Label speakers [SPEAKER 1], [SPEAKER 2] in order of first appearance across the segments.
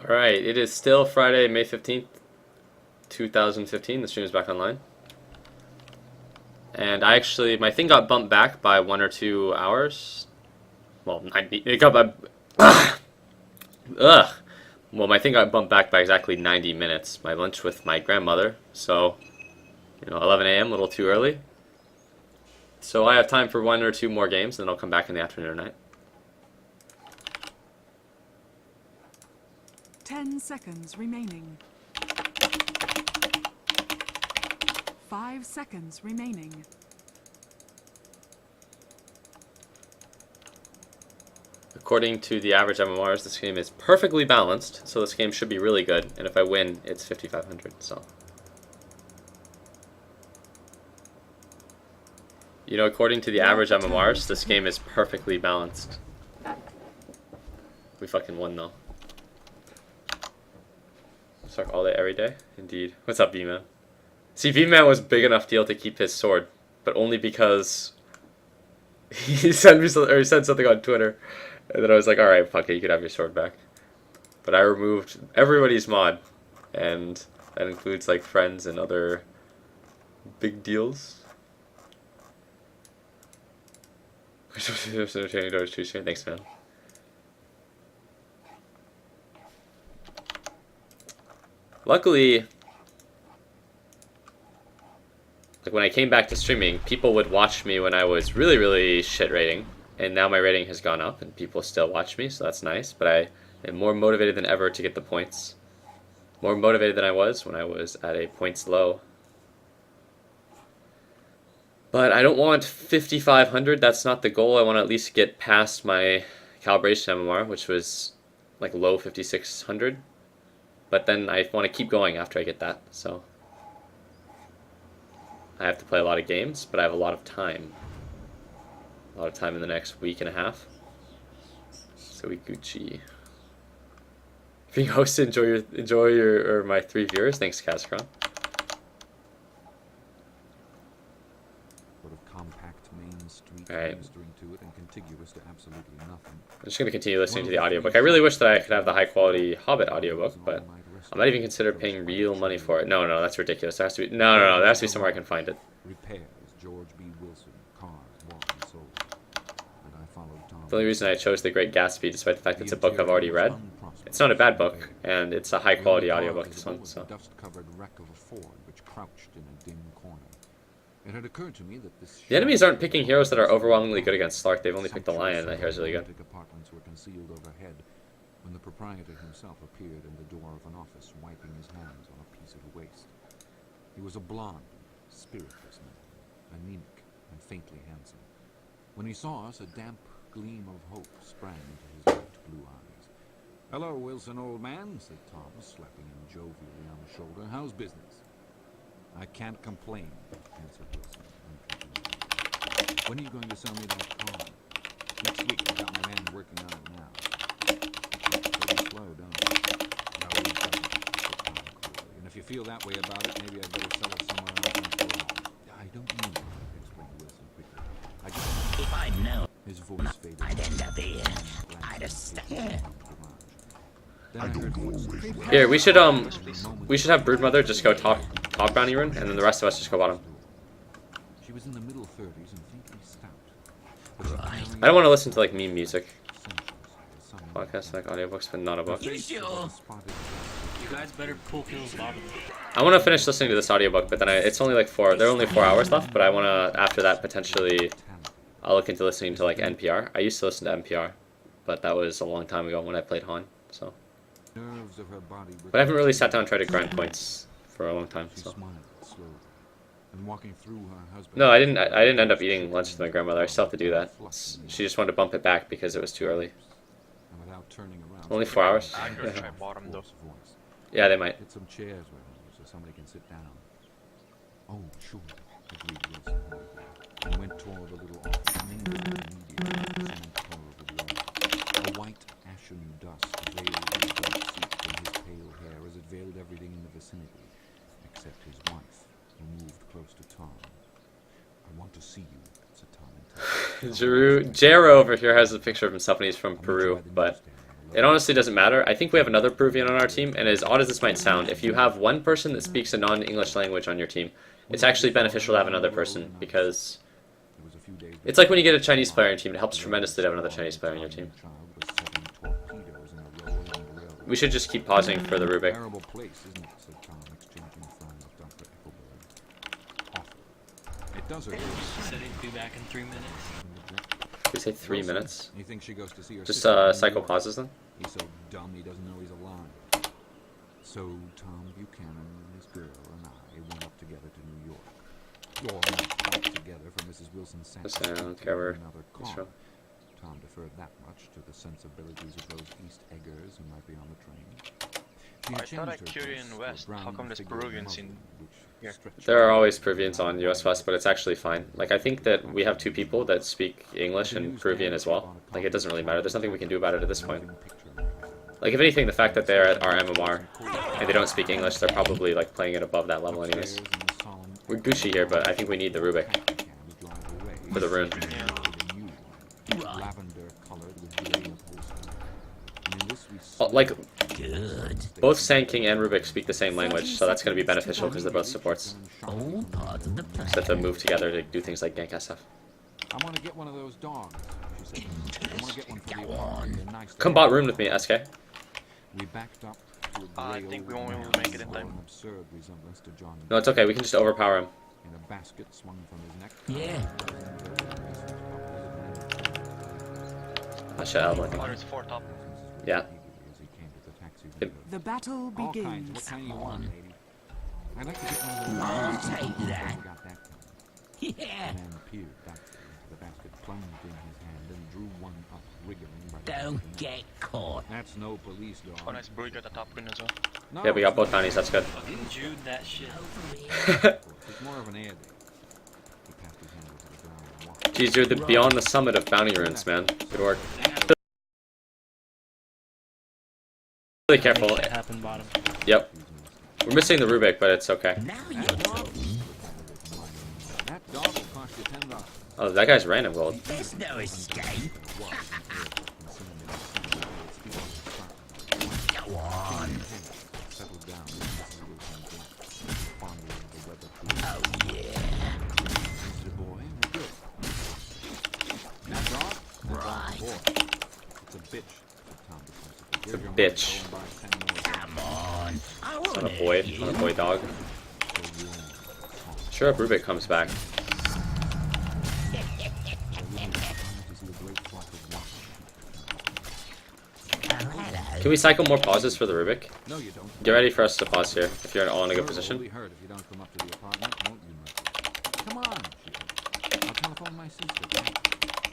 [SPEAKER 1] Alright, it is still Friday, May 15th, 2015. The stream is back online. And my thing got bumped back by 1 or 2 hours. Well, 90, it got by, ugh. Well, my thing got bumped back by exactly 90 minutes. My lunch with my grandmother. So, 11 a.m., a little too early. So I have time for 1 or 2 more games, and then I'll come back in the afternoon or night.
[SPEAKER 2] 10 seconds remaining. 5 seconds remaining.
[SPEAKER 1] According to the average MMRs, this game is perfectly balanced, so this game should be really good. And if I win, it's 5,500. So, according to the average MMRs, this game is perfectly balanced. We fucking won though. Suck all day, every day. Indeed. What's up, V-Man? See, V-Man was big enough deal to keep his sword, but only because he sent me he said something on Twitter, and then I was like, all right, fuck it, you can have your sword back. But I removed everybody's mod, and that includes like friends and other big deals. Thanks, man. Luckily, like when I came back to streaming, people would watch me when I was really, really shit rating, and now my rating has gone up, and people still watch me, so that's nice. But I am more motivated than ever to get the points. More motivated than I was when I was at a points low. But I don't want 5,500. That's not the goal. I want to at least get past my calibration MMR, which was like low 5,600. But then I want to keep going after I get that, so I have to play a lot of games, but I have a lot of time. A lot of time in the next week and a half. So we Gucci. Being hosted, enjoy your my 3 viewers. Thanks, Cascron. Alright. I'm just going to continue listening to the audiobook. I really wish that I could have the high quality Hobbit audiobook, but I'm not even consider paying real money for it. No, that's ridiculous. There has to be there has to be somewhere I can find it. The only reason I chose The Great Gatsby, despite the fact it's a book I've already read, it's not a bad book, and it's a high quality audiobook, this one, so.
[SPEAKER 3] It had occurred to me that
[SPEAKER 1] The enemies aren't picking heroes that are overwhelmingly good against Slark. They've only picked the lion, and that hero's really good.
[SPEAKER 3] Apartments were concealed overhead when the proprietor himself appeared in the door of an office, wiping his hands on a piece of waste. He was a blond, spiritless man, anemic and faintly handsome. When he saw us, a damp gleam of hope sprang into his light blue eyes. "Hello, Wilson, old man," said Thomas, slapping him jovially on the shoulder. "How's business?" "I can't complain," answered Wilson. "When are you going to sell me that car?" "Next week. I've got my man working on it now." "Pretty slow, don't you?" "No, he doesn't," said Tom coolly. "And if you feel that way about it, maybe I'd better sell it somewhere else and go on." "I don't mean that," explained Wilson quickly. "I just..."
[SPEAKER 4] "If I'd known,
[SPEAKER 3] His voice faded.
[SPEAKER 4] I'd end up here. I'd have stuck here."
[SPEAKER 1] Here, we should have Broodmother just go top brownie rune, and then the rest of us just go bottom.
[SPEAKER 3] She was in the middle 30s and faintly stout.
[SPEAKER 1] I don't want to listen to like meme music. Podcasts like audiobooks, but not a book.
[SPEAKER 4] You sure?
[SPEAKER 5] You guys better pull kills bottom.
[SPEAKER 1] I want to finish listening to this audiobook, but then it's only like there are only 4 hours left, but I want to, after that, potentially, I'll look into listening to like NPR. I used to listen to NPR, but that was a long time ago when I played Han, so. But I haven't really sat down and tried to grind points for a long time, so. No, I didn't end up eating lunch with my grandmother. I still have to do that. She just wanted to bump it back because it was too early. Only 4 hours.
[SPEAKER 6] I'm gonna try bottom though.
[SPEAKER 1] Yeah, they might.
[SPEAKER 3] Get some chairs with me so somebody can sit down. "Oh, sure," agreed Wilson. And went toward a little office, mingled immediately with the cement color of the wall. A white, ashen dust veiled his dark suit and his pale hair as it veiled everything in the vicinity, except his wife, who moved close to Tom. "I want to see you," said Tom.
[SPEAKER 1] Jero over here has a picture of himself and he's from Peru, but It honestly doesn't matter. I think we have another Peruvian on our team, and as odd as this might sound, if you have one person that speaks a non-English language on your team, it's actually beneficial to have another person, because it's like when you get a Chinese player on your team, it helps tremendously to have another Chinese player on your team. We should just keep pausing for the Rubik.
[SPEAKER 5] Said he'd be back in 3 minutes.
[SPEAKER 1] We say 3 minutes.
[SPEAKER 3] You think she goes to see her
[SPEAKER 1] Just
[SPEAKER 3] sister in New
[SPEAKER 1] cycle
[SPEAKER 3] York?
[SPEAKER 1] pauses then.
[SPEAKER 3] He's so dumb he doesn't know he's alive. So Tom Buchanan and his girl and I went up together to New York. Or up together for Mrs. Wilson's
[SPEAKER 1] Just, I don't care where
[SPEAKER 3] another
[SPEAKER 1] he's
[SPEAKER 3] car.
[SPEAKER 1] from.
[SPEAKER 3] Tom deferred that much to the sensibilities of those East Eggers who might be on the train. She
[SPEAKER 6] I
[SPEAKER 3] had
[SPEAKER 6] thought I
[SPEAKER 3] changed her
[SPEAKER 6] cured
[SPEAKER 3] dress
[SPEAKER 6] in
[SPEAKER 3] to a
[SPEAKER 6] West. How
[SPEAKER 3] brown
[SPEAKER 6] come there's
[SPEAKER 3] figure
[SPEAKER 6] Peruvians in
[SPEAKER 3] muslin, which
[SPEAKER 6] here?
[SPEAKER 3] stretched
[SPEAKER 1] There are
[SPEAKER 3] her
[SPEAKER 1] always
[SPEAKER 3] out
[SPEAKER 1] Peruvians on
[SPEAKER 3] into
[SPEAKER 1] US West, but it's actually fine. Like, I think that we have 2 people that speak English and Peruvian as well. Like, it doesn't really matter. There's nothing we can do about it at this point. Like, if anything, the fact that they're at our MMR and they don't speak English, they're probably, like, playing it above that level anyways. We're Gucci here, but I think we need the Rubik for the rune. Oh, like, both Sand King and Rubik speak the same language, so that's going to be beneficial because they're both supports.
[SPEAKER 4] All part of the
[SPEAKER 1] So they
[SPEAKER 4] plan.
[SPEAKER 1] have to move together to do things like gank SF.
[SPEAKER 3] I want to get one of those dogs, she said. I want to get one for the apartment. They're nice to
[SPEAKER 1] Come
[SPEAKER 3] have.
[SPEAKER 1] bot rune with me, SK.
[SPEAKER 3] We backed up to a
[SPEAKER 6] I
[SPEAKER 3] gray
[SPEAKER 6] think we
[SPEAKER 3] old
[SPEAKER 6] won't
[SPEAKER 3] man
[SPEAKER 6] make it in
[SPEAKER 3] who bore
[SPEAKER 6] time.
[SPEAKER 3] an absurd resemblance to John
[SPEAKER 1] No, it's okay. We can just overpower him.
[SPEAKER 3] in a basket swung from his neck.
[SPEAKER 4] Yeah.
[SPEAKER 1] I should have, like,
[SPEAKER 6] Oh, there's 4 top.
[SPEAKER 1] yeah. Yep.
[SPEAKER 2] The battle
[SPEAKER 3] All kinds. What
[SPEAKER 2] begins.
[SPEAKER 3] kind you want, lady? I'd like to get one of those.
[SPEAKER 4] I'll take that.
[SPEAKER 3] Got that from.
[SPEAKER 4] Yeah.
[SPEAKER 3] The man peered doubtfully into the basket, plunged in his hand, and drew one up, wriggling by the
[SPEAKER 4] Don't
[SPEAKER 3] back.
[SPEAKER 4] get caught.
[SPEAKER 3] That's no police dog.
[SPEAKER 6] Oh, nice. Bro, you got the top green as well.
[SPEAKER 3] No,
[SPEAKER 1] Yeah, we got
[SPEAKER 3] it's
[SPEAKER 1] both
[SPEAKER 3] not.
[SPEAKER 1] bounties. That's good.
[SPEAKER 5] Fucking Jude that shit.
[SPEAKER 3] It's more of an air day. He passed his hand over the ground and walked.
[SPEAKER 1] Jeez, you're the beyond the summit of bounty runes, man. Good work. Really careful.
[SPEAKER 5] Shit happened bottom.
[SPEAKER 1] Yep. We're missing the Rubik, but it's okay.
[SPEAKER 4] Now you're talking.
[SPEAKER 3] That dog will cost you $10.
[SPEAKER 1] Oh, that guy's random gold.
[SPEAKER 4] There's no escape. Go on.
[SPEAKER 3] Settled down.
[SPEAKER 4] Oh, yeah.
[SPEAKER 3] Mr. Boy, we're good. That dog?
[SPEAKER 4] Right.
[SPEAKER 3] Boy. It's a bitch. said Tom defensively.
[SPEAKER 1] It's a
[SPEAKER 3] Here's your
[SPEAKER 1] bitch.
[SPEAKER 3] money. Go and buy 10 more.
[SPEAKER 4] Come on. I
[SPEAKER 1] On
[SPEAKER 4] want
[SPEAKER 1] a boy. On a boy dog. Sure, if Rubik comes back. Can we cycle more pauses for the Rubik?
[SPEAKER 3] No, you don't.
[SPEAKER 1] Get ready for us to pause here, if you're all in a good
[SPEAKER 3] You're
[SPEAKER 1] position.
[SPEAKER 3] only hurt if you don't come up to the apartment, won't you, Murphy? Come on, she said. I'll telephone my sister.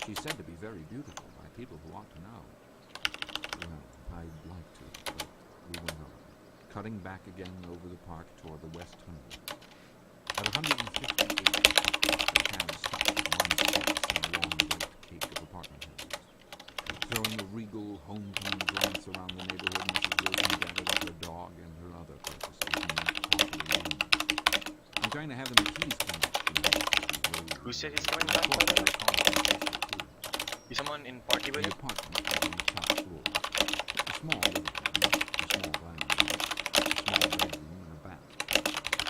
[SPEAKER 3] She's said to be very beautiful by people who ought to know. Well, I'd like to, but we went on, cutting back again over the park toward the West Tunnel. At 158, the cab stopped at one spot in a long white cake of apartment houses. Throwing a regal, homecoming glance around the neighborhood, Mrs. Wilson gathered up her dog and her other purchases and went quietly in. I'm trying to have the McKees come back tonight.
[SPEAKER 6] Who said he's coming back, by the way? Is someone in party with
[SPEAKER 3] The
[SPEAKER 6] you?
[SPEAKER 3] apartment was on the top floor. A small living room, a small dining room, a small bedroom, and a bath.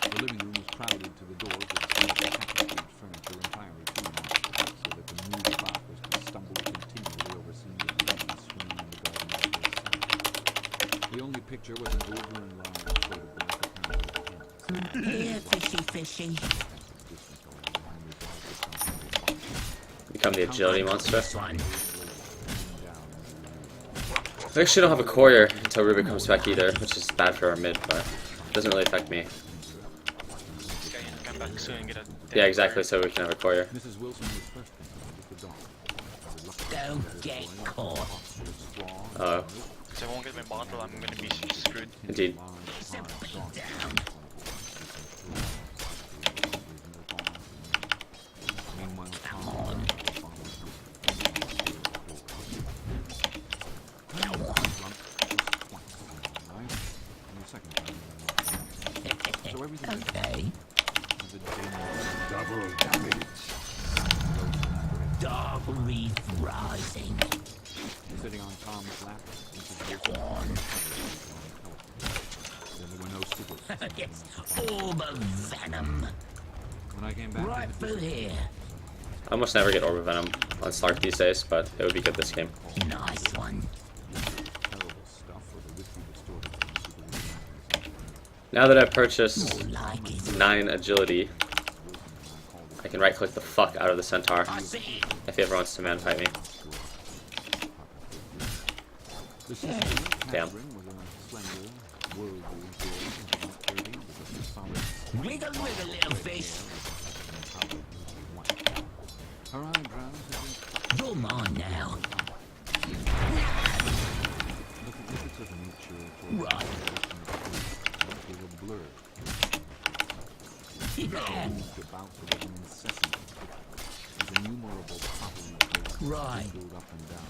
[SPEAKER 3] The living room was crowded to the doors with small packaged furniture entirely too much, so that the new spot was to stumble continually over scenes of ladies swimming in the garden by his side. The only picture was an over-enlarged photograph of him.
[SPEAKER 4] Here, fishy, fishy.
[SPEAKER 1] Become the agility monster.
[SPEAKER 4] This one.
[SPEAKER 1] We actually don't have a courier until Rubik comes back either, which is bad for our mid, but it doesn't really affect me.
[SPEAKER 6] This guy can come back soon and get a...
[SPEAKER 1] Yeah, exactly, so we can have a courier.
[SPEAKER 3] Mrs. Wilson was first concerned with the dog.
[SPEAKER 4] Don't get caught.
[SPEAKER 1] Oh,
[SPEAKER 6] So I won't get my bottle, I'm gonna be screwed.
[SPEAKER 1] indeed.
[SPEAKER 4] So put it down. Come on. Okay. Double damage. Dog reef rising.
[SPEAKER 3] Sitting on Tom's lap, Mrs. Wilson on the telephone. Then there were no cigarettes.
[SPEAKER 4] Yes, orb of venom.
[SPEAKER 3] When I came back,
[SPEAKER 4] Right through here.
[SPEAKER 1] I almost never get Orb of Venom on Stark these days, but it would be good this game.
[SPEAKER 4] Nice one.
[SPEAKER 3] terrible stuff for the whiskey distorted things.
[SPEAKER 1] Now that I've purchased
[SPEAKER 4] More like it.
[SPEAKER 1] 9 agility, I can right click the fuck out of the centaur
[SPEAKER 4] I see.
[SPEAKER 1] if he ever wants to man fight me.
[SPEAKER 3] The sister,
[SPEAKER 1] Damn.
[SPEAKER 3] Catherine, was a slender, worldly girl of about 30 with a solid
[SPEAKER 4] Wiggle, wiggle, little fish.
[SPEAKER 3] her eyebrows had been
[SPEAKER 4] You're mine now.
[SPEAKER 3] look at the nature toward
[SPEAKER 4] Right.
[SPEAKER 3] was a blur.
[SPEAKER 4] Yeah.
[SPEAKER 3] Moved about with an incessant as innumerable popping of
[SPEAKER 4] Right.
[SPEAKER 3] dwindled up and down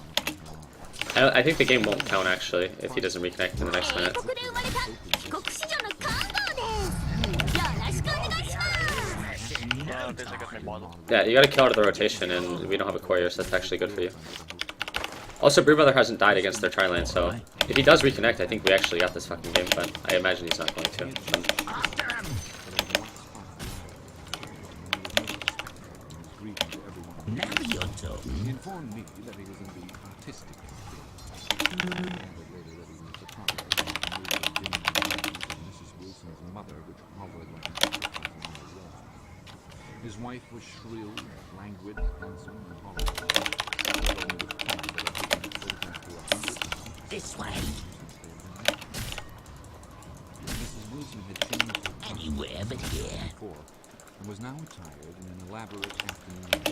[SPEAKER 3] on her arm.
[SPEAKER 1] I think the game won't count actually if he doesn't reconnect in the next minute.
[SPEAKER 7] ここで生まれた帰国子女のカンボですよろしくお願いします
[SPEAKER 6] This I got my bottle.
[SPEAKER 1] Yeah, you gotta kill out of the rotation, and we don't have a courier, so that's actually good for you. Also, Brewmother hasn't died against their Tri-Lane, so if he does reconnect, I think we actually got this fucking game, but I imagine he's not going to.
[SPEAKER 4] After him. Now you're talking.
[SPEAKER 3] He informed me that he was in the artistic field. Later that he was surprised when he moved the dim remains of Mrs. Wilson's mother, which hovered like an advertising on the wall. His wife was shrill, languid, handsome, and hollow. Along with Tom that had given exposure to 100 pounds.
[SPEAKER 4] This way.
[SPEAKER 3] Mrs. Wilson had changed her
[SPEAKER 4] Anywhere but here.
[SPEAKER 3] before and was now attired in an elaborate afternoon dress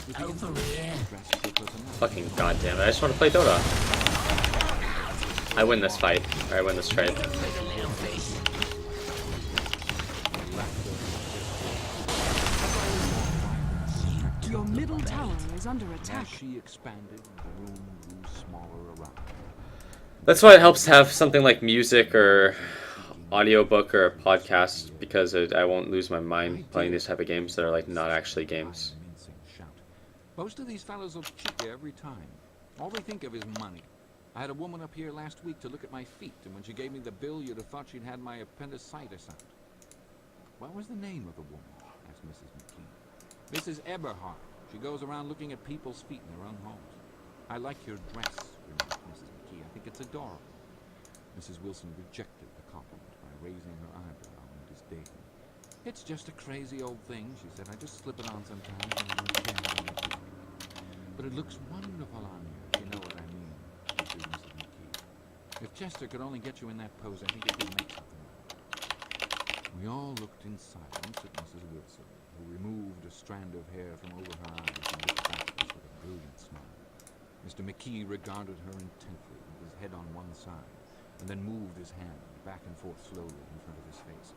[SPEAKER 3] of green
[SPEAKER 4] Over here.
[SPEAKER 3] dress for personality.
[SPEAKER 1] Fucking goddamn it, I just want to play Dota. I win this fight, or I win this trade.
[SPEAKER 4] Wiggle, little fish.
[SPEAKER 2] Your middle tower is under
[SPEAKER 3] As
[SPEAKER 2] attack.
[SPEAKER 3] she expanded, the room grew smaller around her.
[SPEAKER 1] That's why it helps to have something like music or audiobook or a podcast, because I won't lose my mind playing these type of games that are like not actually games.
[SPEAKER 3] Mincing shout. Most of these fellows will cheat you every time. All they think of is money. I had a woman up here last week to look at my feet, and when she gave me the bill, you'd have thought she'd had my appendicitis out. What was the name of the woman? Asked Mrs. McKee. Mrs. Eberhard. She goes around looking at people's feet in their own homes. I like your dress, remarked Mrs. McKee. I think it's adorable. Mrs. Wilson rejected the compliment by raising her eyebrow in disdain. It's just a crazy old thing, she said. I just slip it on sometimes and I don't care how much it is. But it looks wonderful on you, if you know what I mean, pursued Mrs. McKee. If Chester could only get you in that pose, I think it could make something of it. We all looked in silence at Mrs. Wilson, who removed a strand of hair from over her eyes and looked back at us with a brilliant smile. Mr. McKee regarded her intently, with his head on one side, and then moved his hand back and forth slowly in front of his face.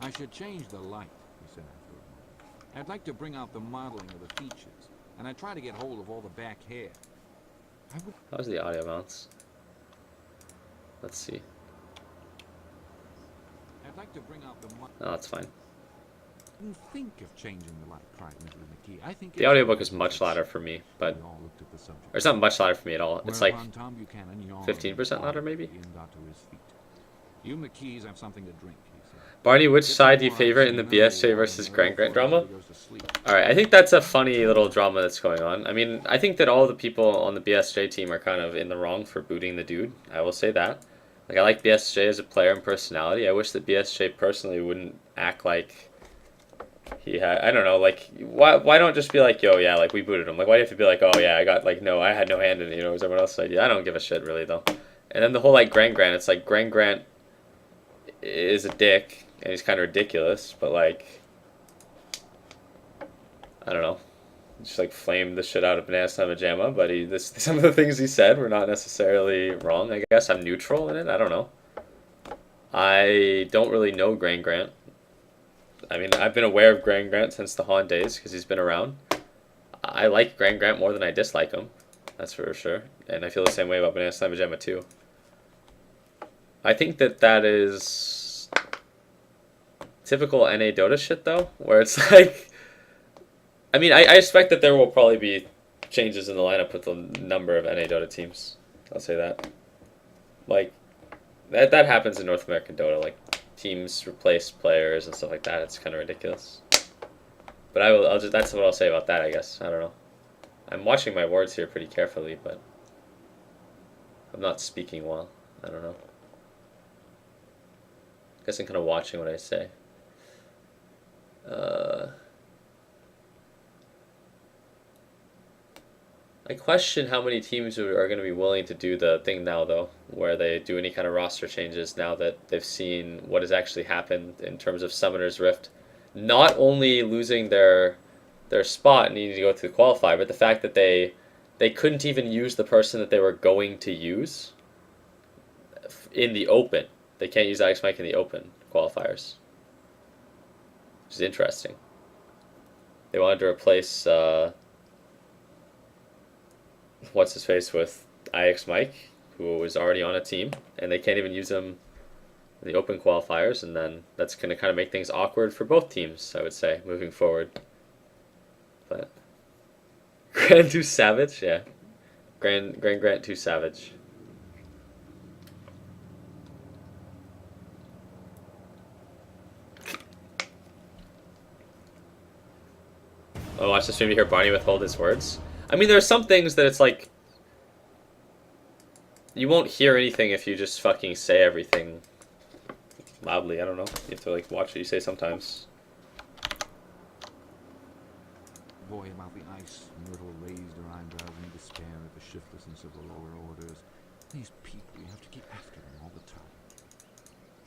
[SPEAKER 3] I should change the light, he said after a moment. I'd like to bring out the modeling of the features, and I'd try to get hold of all the back hair. I would
[SPEAKER 1] How was the audio bounce? Let's see.
[SPEAKER 3] I'd like to bring out the
[SPEAKER 1] Oh, that's fine.
[SPEAKER 3] Wouldn't think of changing the light, cried Mrs. McKee. I think
[SPEAKER 1] The audiobook is much louder for me, but
[SPEAKER 3] We all looked at the subject.
[SPEAKER 1] or it's not much louder for me at all. It's like
[SPEAKER 3] Whereupon Tom Buchanan yawned
[SPEAKER 1] 15% louder, maybe?
[SPEAKER 3] and got to his feet. You McKees have something to drink, he said.
[SPEAKER 1] Barney, which side do you favorite in the BSJ versus Grand drama? Alright, I think that's a funny little drama that's going on. I mean, I think that all the people on the BSJ team are kind of in the wrong for booting the dude. I will say that. Like, I like BSJ as a player and personality. I wish that BSJ personally wouldn't act like he had, I don't know, like, why don't just be like, yo, yeah, like, we booted him. Like, why do you have to be like, oh, yeah, I got, like, no, I had no hand in it, you know, it was everyone else's idea. I don't give a shit, really, though. And then the whole, like, Grant, it's like, Grant is a dick, and he's kind of ridiculous, but, like, I don't know. Just, like, flamed the shit out of Banana Slamma Jamma, but some of the things he said were not necessarily wrong, I guess. I'm neutral in it, I don't know. I don't really know Grant. I mean, I've been aware of Grant since the Han days, because he's been around. I like Grant more than I dislike him, that's for sure. And I feel the same way about Banana Slamma Jamma, too. I think that is typical NA Dota shit, though, where it's like, I mean, I expect that there will probably be changes in the lineup with the number of NA Dota teams. I'll say that. Like, that happens in North American Dota. Like, teams replace players and stuff like that. It's kind of ridiculous. But that's what I'll say about that, I guess. I don't know. I'm watching my words here pretty carefully, but I'm not speaking well. I don't know. I guess I'm kind of watching what I say. I question how many teams are going to be willing to do the thing now, though, where they do any kind of roster changes now that they've seen what has actually happened in terms of Summoner's Rift. Not only losing their spot and needing to go through the qualifier, but the fact that they couldn't even use the person that they were going to use in the open. They can't use Alex Mike in the open qualifiers, which is interesting. They wanted to replace what's his face with IX Mike, who was already on a team, and they can't even use him in the open qualifiers, and then that's going to kind of make things awkward for both teams, I would say, moving forward. But Grand 2 Savage, yeah. Grand 2 Savage. Oh, watch the stream to hear Barney withhold his words. I mean, there are some things that it's like, you won't hear anything if you just fucking say everything loudly. I don't know. You have to like watch what you say sometimes.
[SPEAKER 3] Boy, about the ice, Myrtle raised her eyebrows in despair at the shiftlessness of the lower orders. These people, you have to keep after them all the time.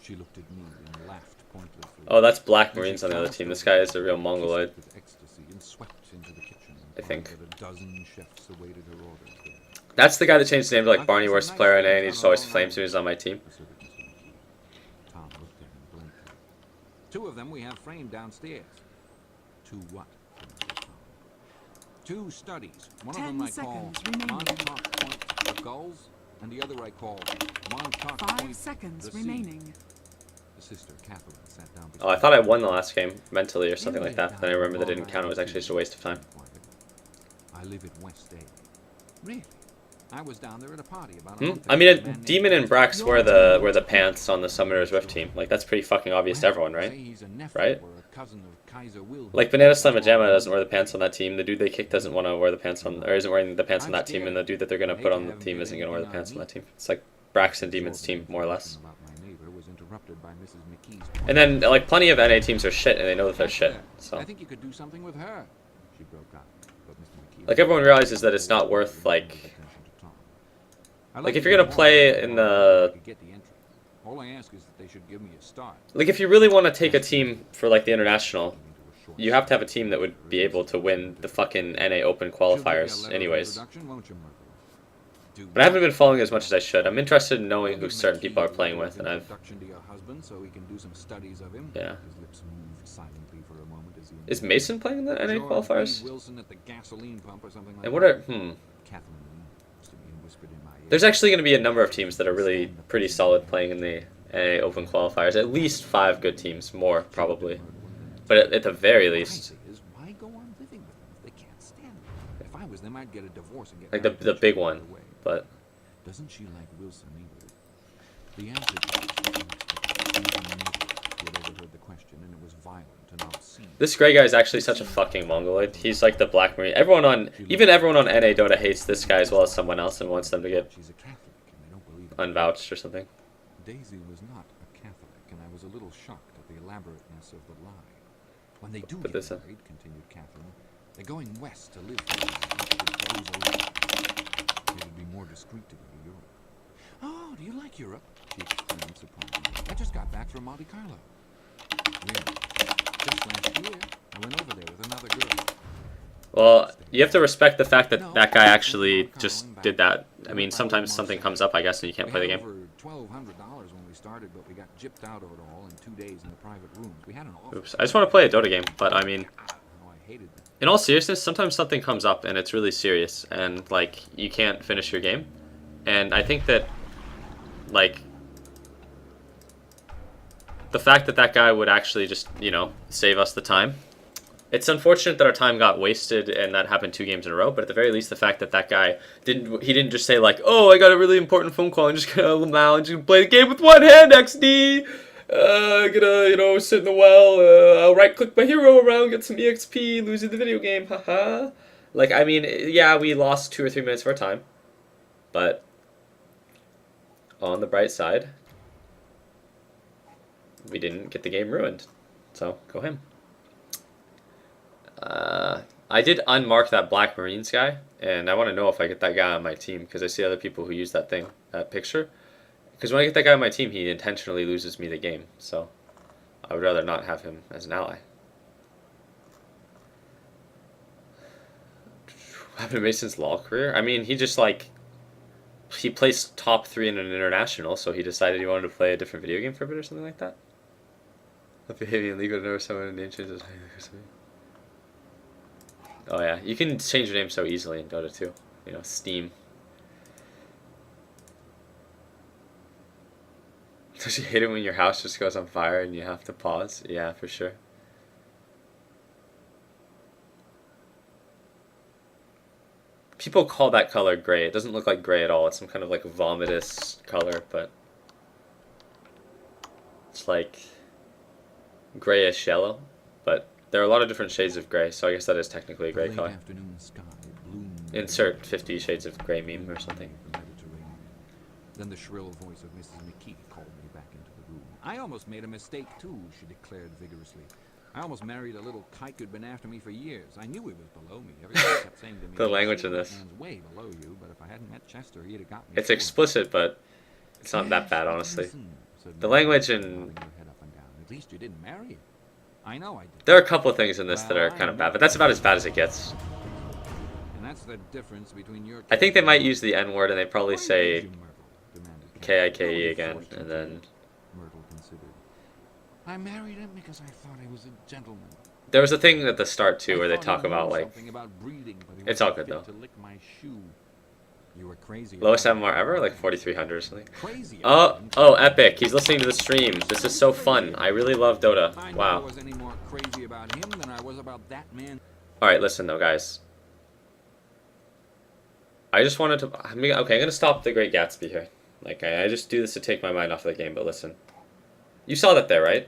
[SPEAKER 3] She looked at me and laughed pointlessly.
[SPEAKER 1] Oh, that's Black Marines on the other team. This guy is a real mongoloid.
[SPEAKER 3] With ecstasy and swept into the kitchen and
[SPEAKER 1] I think.
[SPEAKER 3] found that a dozen chefs awaited her orders there.
[SPEAKER 1] That's the guy that changed his name to like Barney, worst player in A, and he just always flames me when he's on my team.
[SPEAKER 3] Tom looked at him blankly. Two of them we have framed downstairs. Two what? 2 studies. One of
[SPEAKER 2] 10
[SPEAKER 3] them I call
[SPEAKER 2] seconds remaining.
[SPEAKER 3] Montauk Point, the gulls, and the other I call Montauk
[SPEAKER 2] 5
[SPEAKER 3] Point,
[SPEAKER 2] seconds
[SPEAKER 3] the sea.
[SPEAKER 2] remaining.
[SPEAKER 3] The sister Catherine sat down.
[SPEAKER 1] Oh, I thought I won the last game mentally or something like that, but then I remember that didn't count. It was actually just a waste of time.
[SPEAKER 3] I live at West A. Really? I was down there at a party about a month
[SPEAKER 1] I mean,
[SPEAKER 3] ago.
[SPEAKER 1] Demon and Brax wear the pants on the Summoner's Rift team. Like, that's pretty fucking obvious to everyone, right? Right? Like, Banana Slamma Jamma doesn't wear the pants on that team. The dude they kicked doesn't want to wear the pants on, or isn't wearing the pants on that team, and the dude that they're going to put on the team isn't going to wear the pants on that team. It's like Brax and Demon's team, more or less. And then, like, plenty of NA teams are shit, and they know that they're shit, so.
[SPEAKER 3] I think you could do something with her. She broke up, but Mr. McKee.
[SPEAKER 1] Like, everyone realizes that it's not worth, like, if you're going to play in the...
[SPEAKER 3] All I ask is that they should give me a start.
[SPEAKER 1] Like, if you really want to take a team for, like, the international, you have to have a team that would be able to win the fucking NA Open qualifiers anyways. But I haven't been following as much as I should. I'm interested in knowing who certain people are playing with, and I've... Yeah. Is Mason playing in the NA qualifiers? And what are... There's actually going to be a number of teams that are really pretty solid playing in the NA Open qualifiers. At least 5 good teams, more probably. But at the very least,
[SPEAKER 3] Why go on living with them if they can't stand them? If I was them, I'd get a divorce and get
[SPEAKER 1] like the big one. But
[SPEAKER 3] doesn't she like Wilson either? The answer to overheard the question, and it was violent and obscene.
[SPEAKER 1] This Grey guy is actually such a fucking mongoloid. He's like the Black Marine. Everyone on NA Dota hates this guy as well as someone else and wants them to get
[SPEAKER 3] She's a Catholic, and they don't believe it.
[SPEAKER 1] unvouched or something.
[SPEAKER 3] Daisy was not a Catholic, and I was a little shocked at the elaborateness of the lie. When they do
[SPEAKER 1] Put
[SPEAKER 3] get
[SPEAKER 1] this in.
[SPEAKER 3] married, continued Catherine, they're going west to live for it would be more discreet to go to Europe. Oh, do you like Europe? She exclaimed surprisingly. I just got back from Monte Carlo. Really? Just last year, I went over there with another girl.
[SPEAKER 1] Well, you have to respect the fact that that guy actually just did that. I mean, sometimes something comes up, I guess, and you can't play the game.
[SPEAKER 3] We had over $1,200 when we started, but we got gypped out of it all in 2 days in the private rooms. We had an office.
[SPEAKER 1] Oops. I just want to play a Dota game, but I mean,
[SPEAKER 3] Oh, I hated that.
[SPEAKER 1] in all seriousness, sometimes something comes up and it's really serious, and like you can't finish your game. And I think that, like, the fact that that guy would actually just, you know, save us the time It's unfortunate that our time got wasted and that happened 2 games in a row, but at the very least, the fact that that guy didn't just say like, oh, I got a really important phone call, I'm just gonna play the game with one hand, XD. Gonna, sit in the well, I'll right-click my hero around, get some EXP, losing the video game, haha. Like, I mean, yeah, we lost 2 or 3 minutes of our time, but on the bright side, we didn't get the game ruined. So, go him. I did unmark that Black Marines guy, and I want to know if I get that guy on my team, because I see other people who use that picture. Because when I get that guy on my team, he intentionally loses me the game, so I would rather not have him as an ally. What happened to Mason's law career? I mean, he just, like, he placed top 3 in an international, so he decided he wanted to play a different video game for a bit or something like that. If behaving illegal to know someone name changes. Oh yeah, you can change your name so easily in Dota 2. Steam. Does you hate it when your house just goes on fire and you have to pause? Yeah, for sure. People call that color gray. It doesn't look like gray at all. It's some kind of like vomitous color, but it's like grayish yellow. But there are a lot of different shades of gray, so I guess that is technically a gray color. Insert 50 Shades of Gray meme or something.
[SPEAKER 3] Then the shrill voice of Mrs. McKee called me back into the room. I almost made a mistake, too, she declared vigorously. I almost married a little kike who'd been after me for years. I knew he was below me. Everybody kept saying to me,
[SPEAKER 1] the language in this.
[SPEAKER 3] Man's way below you, but if I hadn't met Chester, he'd have got me.
[SPEAKER 1] It's explicit, but it's not that bad, honestly. The language in...
[SPEAKER 3] At least you didn't marry him. I know I did.
[SPEAKER 1] There are a couple of things in this that are kind of bad, but that's about as bad as it gets.
[SPEAKER 3] And that's the difference between your...
[SPEAKER 1] I think they might use the N-word and they probably say K-I-K-E again, and then...
[SPEAKER 3] Myrtle considered. I married him because I thought he was a gentleman.
[SPEAKER 1] There was a thing at the start, too, where they talk about, like...
[SPEAKER 3] Breeding,
[SPEAKER 1] it's all good, though.
[SPEAKER 3] To lick my shoe. You were crazy.
[SPEAKER 1] Lowest MMR ever? Like 4,300 or something.
[SPEAKER 3] Crazy.
[SPEAKER 1] Oh, Epic. He's listening to the stream. This is so fun. I really love Dota. Wow.
[SPEAKER 3] I was any more crazy about him than I was about that man.
[SPEAKER 1] Alright, listen, though, guys. I just wanted to... okay, I'm going to stop the Great Gatsby here. Like, I just do this to take my mind off of the game, but listen. You saw that there, right?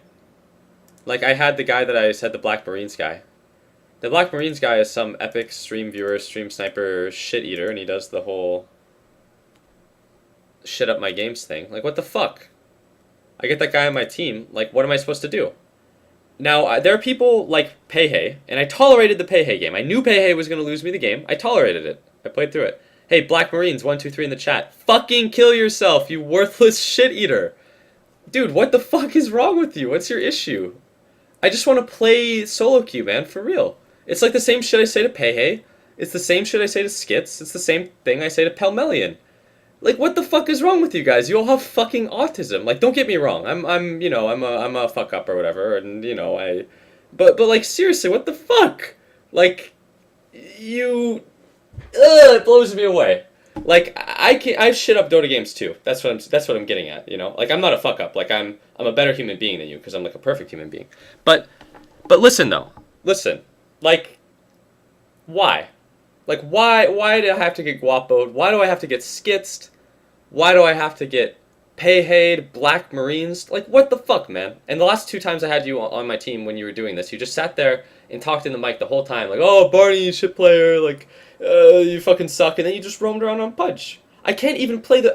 [SPEAKER 1] Like, I had the guy that I said, the Black Marines guy. The Black Marines guy is some epic stream viewer, stream sniper shit eater, and he does the whole shit up my games thing. Like, what the fuck? I get that guy on my team. Like, what am I supposed to do? Now, there are people like Peihe, and I tolerated the Peihe game. I knew Peihe was going to lose me the game. I tolerated it. I played through it. Hey, Black Marines, 123 in the chat. Fucking kill yourself, you worthless shit eater. Dude, what the fuck is wrong with you? What's your issue? I just want to play solo queue, man, for real. It's like the same shit I say to Peihe. It's the same shit I say to Skits. It's the same thing I say to Pelmelion. Like, what the fuck is wrong with you guys? You all have fucking autism. Like, don't get me wrong. I'm a fuck up or whatever, and but like seriously, what the fuck? Like, it blows me away. Like, I shit up Dota games too. That's what I'm getting at. Like, I'm not a fuck up. Like, I'm a better human being than you because I'm like a perfect human being. But listen though, listen. Like, why? Like, why do I have to get guapoed? Why do I have to get skitzed? Why do I have to get Peihe'd, Black Marines? Like, what the fuck, man? And the last 2 times I had you on my team when you were doing this, you just sat there and talked in the mic the whole time. Like, oh, Barney, you shit player. Like, you fucking suck. And then you just roamed around on Pudge. I can't even play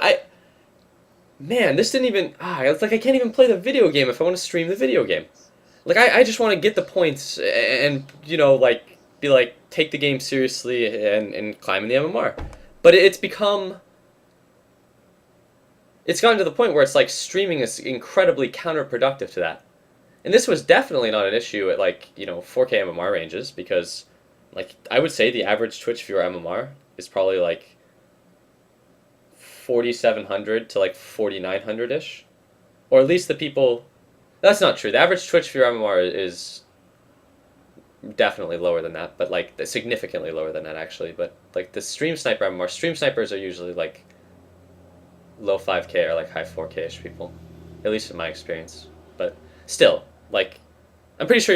[SPEAKER 1] Man, this didn't even... it's like I can't even play the video game if I want to stream the video game. Like, I just want to get the points and, like, be like, take the game seriously and climb in the MMR. But it's become... It's gotten to the point where it's like streaming is incredibly counterproductive to that. And this was definitely not an issue at, like, 4K MMR ranges because, like, I would say the average Twitch viewer MMR is probably, like, 4,700 to, like, 4,900-ish. Or at least the people... That's not true. The average Twitch viewer MMR is definitely lower than that, but, like, significantly lower than that, actually. But, like, the stream sniper MMR, stream snipers are usually, like, low 5K or, like, high 4K-ish people. At least in my experience. But still, like, I'm pretty sure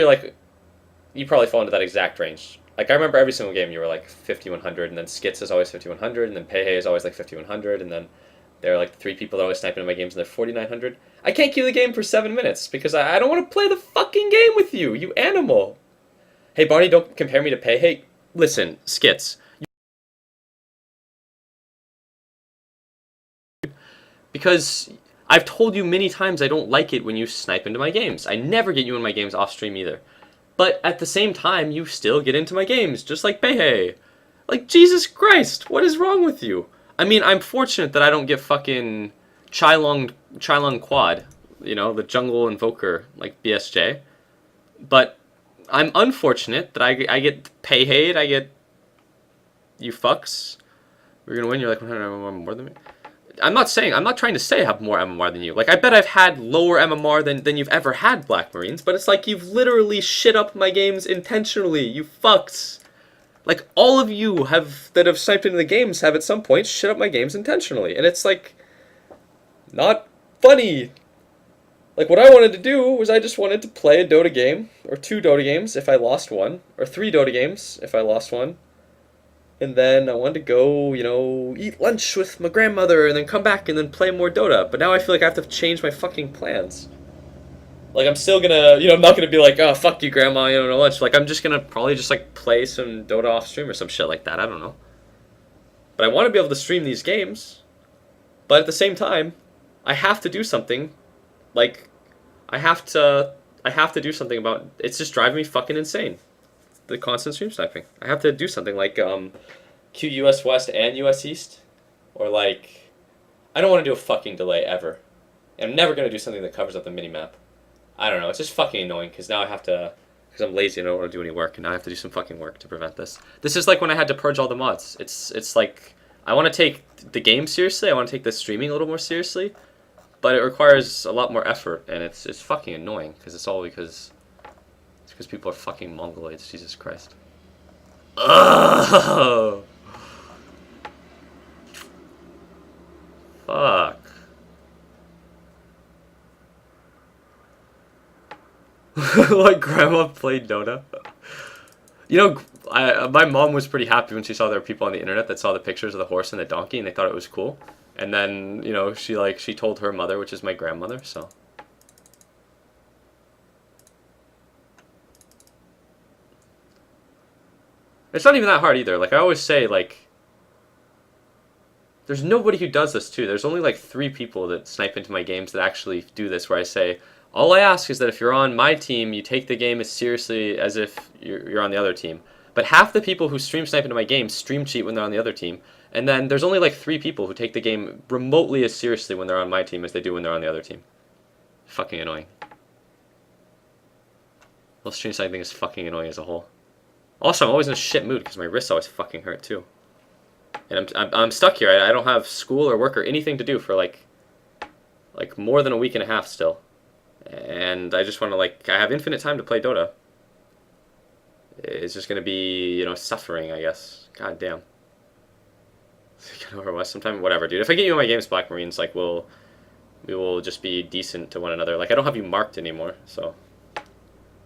[SPEAKER 1] you probably fall into that exact range. Like, I remember every single game you were like 5100, and then Skits is always 5100, and then Peihe is always like 5100, and then there are like 3 people that are always sniping in my games and they're 4900. I can't queue the game for 7 minutes because I don't want to play the fucking game with you, you animal. Hey, Barney, don't compare me to Peihe. Listen, Skits. Because I've told you many times I don't like it when you snipe into my games. I never get you in my games off stream either. But at the same time, you still get into my games, just like Peihe. Like, Jesus Christ, what is wrong with you? I mean, I'm fortunate that I don't get fucking Chilong Quad, you know, the jungle invoker, like BSJ. But I'm unfortunate that I get Peihe, I get you fucks. We're gonna win, you're like 100 MMR more than me. I'm not trying to say I have more MMR than you. Like, I bet I've had lower MMR than you've ever had, Black Marines, but it's like you've literally shit up my games intentionally, you fucks. Like, all of you that have sniped into the games have at some point shit up my games intentionally, and it's like, not funny. Like, what I wanted to do was I just wanted to play a Dota game, or 2 Dota games if I lost one, or 3 Dota games if I lost one. And then I wanted to go, you know, eat lunch with my grandmother and then come back and then play more Dota. But now I feel like I have to change my fucking plans. Like, I'm still gonna, you know, I'm not gonna be like, oh, fuck you, grandma, you know, no lunch. Like, I'm just gonna probably just, like, play some Dota off stream or some shit like that. I don't know. But I want to be able to stream these games. But at the same time, I have to do something. Like, I have to do something about, it's just driving me fucking insane. The constant stream sniping. I have to do something like queue US West and US East, or like, I don't want to do a fucking delay ever. And I'm never going to do something that covers up the minimap. I don't know, it's just fucking annoying because now I have to, because I'm lazy and I don't want to do any work, and now I have to do some fucking work to prevent this. This is like when I had to purge all the mods. It's like, I want to take the game seriously, I want to take the streaming a little more seriously, but it requires a lot more effort, and it's fucking annoying because it's all because people are fucking Mongoloids, Jesus Christ. Ugh! Fuck. Like, grandma played Dota. You know, my mom was pretty happy when she saw there were people on the internet that saw the pictures of the horse and the donkey, and they thought it was cool. And then, you know, she told her mother, which is my grandmother, so... It's not even that hard either. Like, I always say, like, there's nobody who does this too. There's only like 3 people that snipe into my games that actually do this, where I say, all I ask is that if you're on my team, you take the game as seriously as if you're on the other team. But half the people who stream snipe into my game stream cheat when they're on the other team. And then there's only like 3 people who take the game remotely as seriously when they're on my team as they do when they're on the other team. Fucking annoying. Well, stream sniping is fucking annoying as a whole. Also, I'm always in a shit mood because my wrists always fucking hurt too. And I'm stuck here. I don't have school or work or anything to do for like more than a week and a half still. And I just want to, like, I have infinite time to play Dota. It's just going to be, you know, suffering, I guess. God damn. Get over West sometime? Whatever, dude. If I get you in my games, Black Marines, like, we will just be decent to one another. Like, I don't have you marked anymore, so...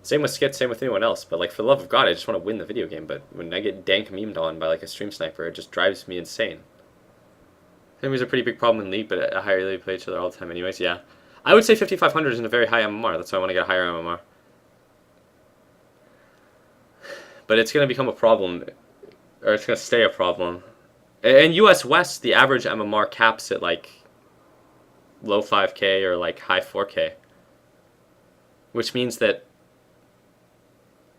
[SPEAKER 1] Same with Skit, same with anyone else, but like, for the love of God, I just want to win the video game, but when I get dank memed on by like a stream sniper, it just drives me insane. Enemies are a pretty big problem in League, but at a higher league, we play each other all the time anyways, yeah. I would say 5500 isn't a very high MMR, that's why I want to get a higher MMR. But it's going to become a problem, or it's going to stay a problem. In US West, the average MMR caps at like low 5k or like high 4k. Which means that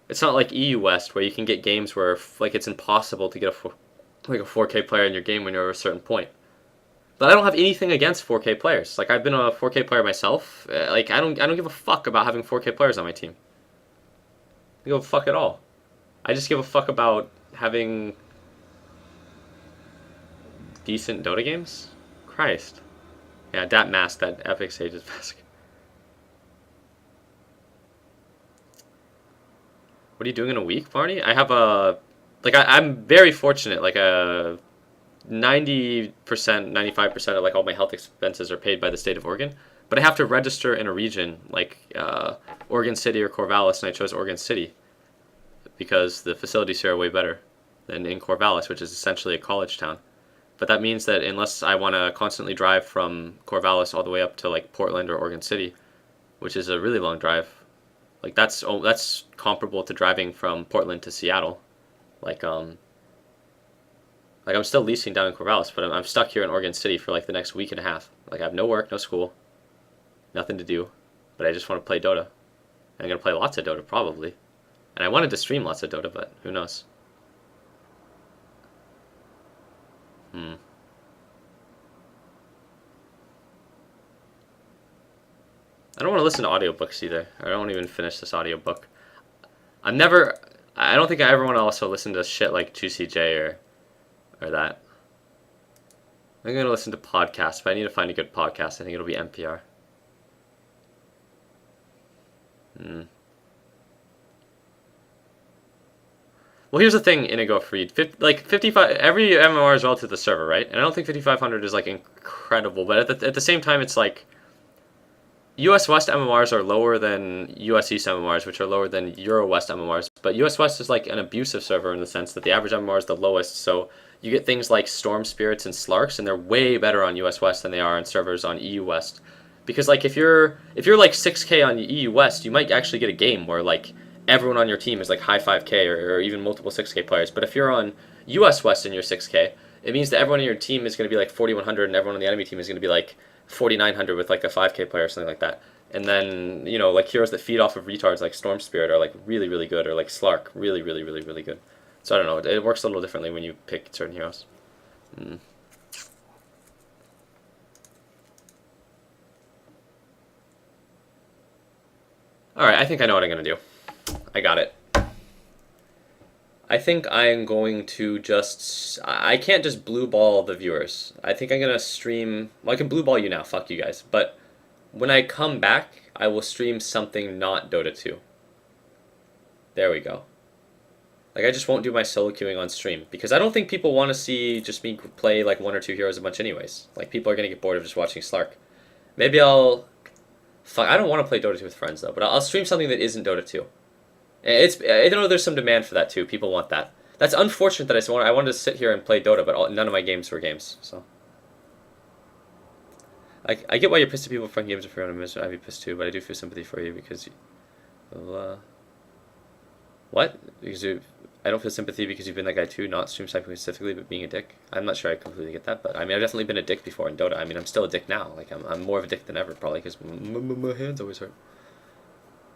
[SPEAKER 1] it's not like EU West where you can get games where like it's impossible to get a 4K player in your game when you're at a certain point. But I don't have anything against 4K players. Like, I've been a 4K player myself. Like, I don't give a fuck about having 4K players on my team. I don't give a fuck at all. I just give a fuck about having decent Dota games. Christ. Yeah, that mask, that Epic Sages mask. What are you doing in a week, Barney? I have a... Like, I'm very fortunate. Like, 90%, 95% of, like, all my health expenses are paid by the state of Oregon. But I have to register in a region, like, Oregon City or Corvallis, and I chose Oregon City. because the facilities here are way better than in Corvallis, which is essentially a college town. But that means that unless I want to constantly drive from Corvallis all the way up to like Portland or Oregon City, which is a really long drive, like that's comparable to driving from Portland to Seattle. Like I'm still leasing down in Corvallis, but I'm stuck here in Oregon City for like the next week and a half. Like I have no work, no school, nothing to do, but I just want to play Dota. I'm gonna play lots of Dota probably, and I wanted to stream lots of Dota, but who knows? I don't want to listen to audiobooks either. I don't want to even finish this audiobook. I don't think I ever want to also listen to shit like Juicy J or that. I'm going to listen to podcasts, but I need to find a good podcast. I think it'll be NPR. Well, here's the thing, Inigo Freed. 55, every MMR is relative to the server, right? And I don't think 5500 is like incredible, but at the same time, it's like US West MMRs are lower than US East MMRs, which are lower than Euro West MMRs. But US West is like an abusive server in the sense that the average MMR is the lowest. So you get things like Storm Spirits and Slarks, and they're way better on US West than they are on servers on EU West. Because like if you're like 6K on EU West, you might actually get a game where like everyone on your team is like high 5K or even multiple 6K players. But if you're on US West and you're 6K, it means that everyone on your team is going to be like 4100 and everyone on the enemy team is going to be like 4900 with like a 5K player or something like that. And then, you know, like heroes that feed off of retards like Storm Spirit are like really, really good, or like Slark, really, really, really, really good. So I don't know, it works a little differently when you pick certain heroes. Alright, I think I know what I'm going to do. I got it. I think I'm going to just... I can't just blue ball the viewers. I think I'm going to stream... Well, I can blue ball you now, fuck you guys. But when I come back, I will stream something not Dota 2. There we go. Like, I just won't do my solo queuing on stream. Because I don't think people want to see just me play, like, 1 or 2 heroes a bunch anyways. Like, people are going to get bored of just watching Slark. Maybe I'll... Fuck, I don't want to play Dota 2 with friends, though. But I'll stream something that isn't Dota 2. I know there's some demand for that, too. People want that. That's unfortunate that I wanted to sit here and play Dota, but none of my games were games, so... I get why you're pissed at people from games if you're on a mission. I'd be pissed too, but I do feel sympathy for you because what? Because I don't feel sympathy because you've been that guy too, not stream sniping specifically, but being a dick. I'm not sure I completely get that, but I mean, I've definitely been a dick before in Dota. I mean, I'm still a dick now. Like, I'm more of a dick than ever, probably, because my hands always hurt.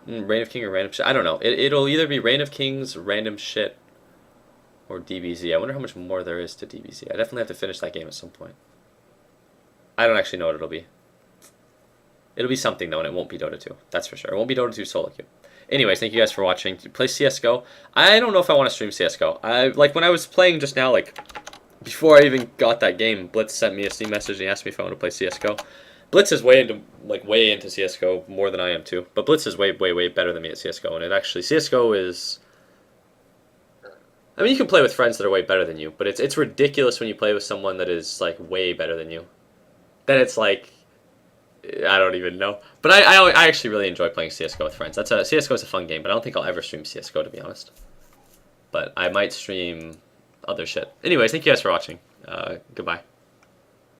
[SPEAKER 1] Reign of King or random shit? I don't know. It'll either be Reign of Kings, random shit, or DBZ. I wonder how much more there is to DBZ. I definitely have to finish that game at some point. I don't actually know what it'll be. It'll be something, though, and it won't be Dota 2. That's for sure. It won't be Dota 2 solo queue. Anyways, thank you guys for watching. Play CSGO. I don't know if I want to stream CSGO. Like, when I was playing just now, like, before I even got that game, Blitz sent me a Steam message and he asked me if I want to play CSGO. Blitz is way into CSGO, more than I am, too. But Blitz is way, way, way better than me at CSGO, and it actually... CSGO is... I mean, you can play with friends that are way better than you, but it's ridiculous when you play with someone that is, like, way better than you. Then it's like, I don't even know. But I actually really enjoy playing CSGO with friends. CSGO is a fun game, but I don't think I'll ever stream CSGO, to be honest. But I might stream other shit. Anyways, thank you guys for watching. Goodbye.